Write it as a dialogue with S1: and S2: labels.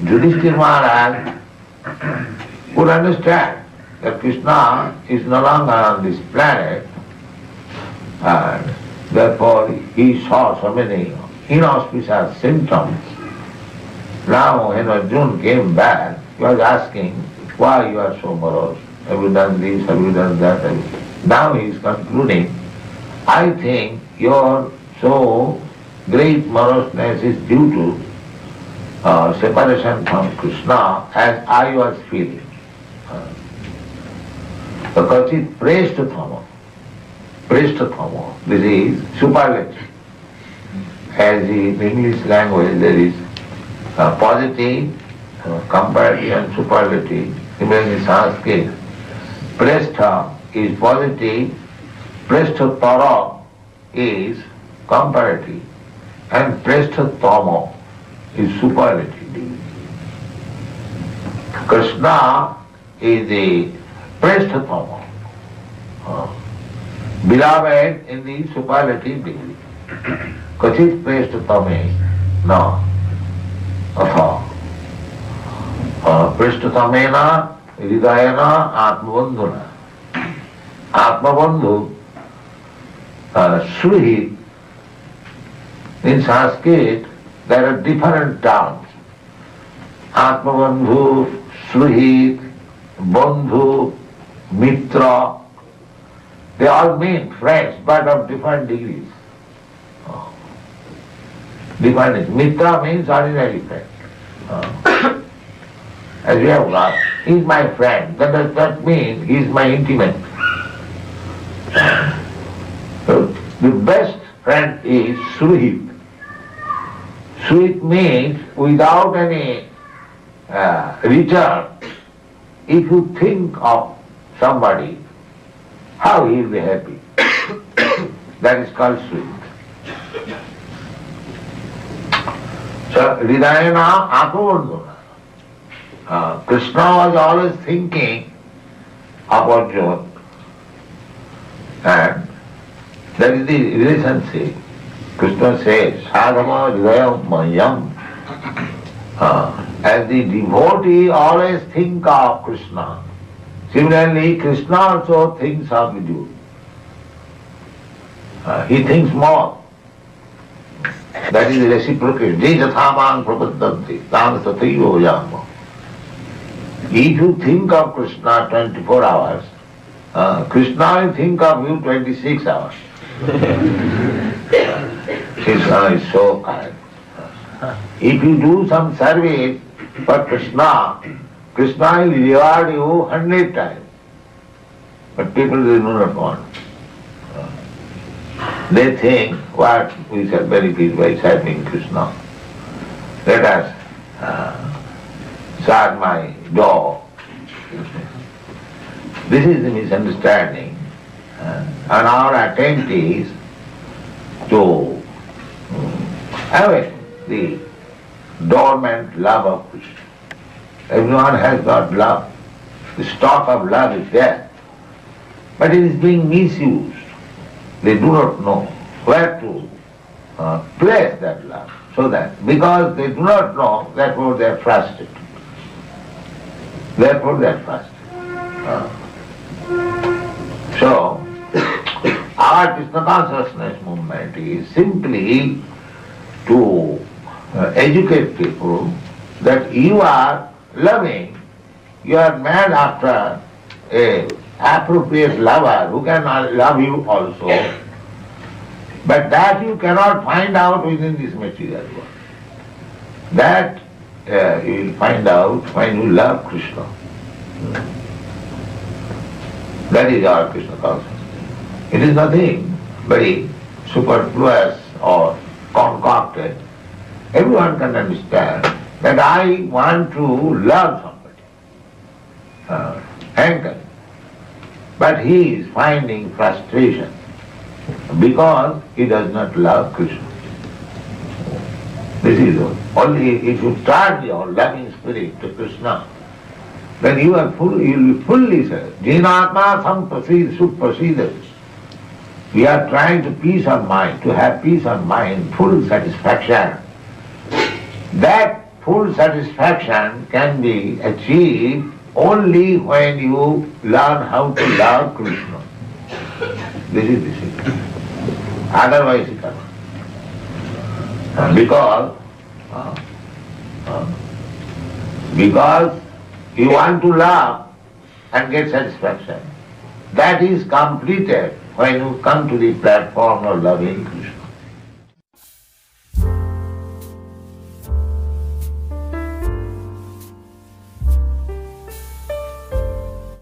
S1: Yudhishthira Maharaj could understand that Krishna is no longer on this planet, and therefore he saw so many inauspicious symptoms. Now when Arjuna came back, he was asking, why you are so morose? Have you done this? Have you done that? Now he is concluding, I think your so great moroseness is due to separation from Krishna as I was feeling. The Kachit Preshtatama. Preshtatama. This is superlative. As in English language there is positive, comparative and superlative. Even in Sanskrit, Prestha is positive, Presthatara is comparative, and Presthatama is superlative. Krishna is the Presthatama, beloved in the superlative degree. Kachit Presthatame na atha Presthatamena hridayana atmabandhuna. Atmabandhu, Suhit, in Sanskrit there are different terms. Atmabandhu, Suhit, Bandhu, Mitra, they all mean friends but of different degrees. Different. Mitra means ordinary friend. As we have got, he is my friend. That does not mean he is my intimate. So the best friend is Suhit. Suhit means without any return. If you think of somebody, how he will be happy. That is called Suhit. So Hridayana Atmabandhuna. Krishna was always thinking of Arjuna, and that is the relationship. Krishna says, Sadhama Hridayam Mayam. As the devotee always think of Krishna, similarly Krishna also thinks of you. He thinks more. That is reciprocal. Jijathaman prapaddanti, tan tataivo yama. If you think of Krishna 24 hours, Krishna will think of you 26 hours. Krishna is so kind. If you do some service for Krishna, Krishna will reward you 100 times. But people do not want. They think, what we shall benefit by serving Krishna? Let us shut my door. This is the misunderstanding. And our attempt is to awaken the dormant love of Krishna. Everyone has got love. The stock of love is there. But it is being misused. They do not know where to place that love. So that, because they do not know, therefore they are frustrated. Therefore they are frustrated. So, our Krishna consciousness movement is simply to educate people that you are loving, you are mad after a appropriate lover who can love you also, but that you cannot find out within this material world. That you will find out when you love Krishna. That is our Krishna consciousness. It is nothing very superfluous or concocted. Everyone can understand that I want to love somebody, anger. But he is finding frustration because he does not love Krishna. This is all. Only if you turn your loving spirit to Krishna, then you will be fully served. Jinatma samprasid suprasid. We are trying to peace of mind, to have peace of mind, full satisfaction. That full satisfaction can be achieved only when you learn how to love Krishna. This is the secret. Otherwise it cannot. Because you want to love and get satisfaction. That is completed when you come to the platform of loving Krishna.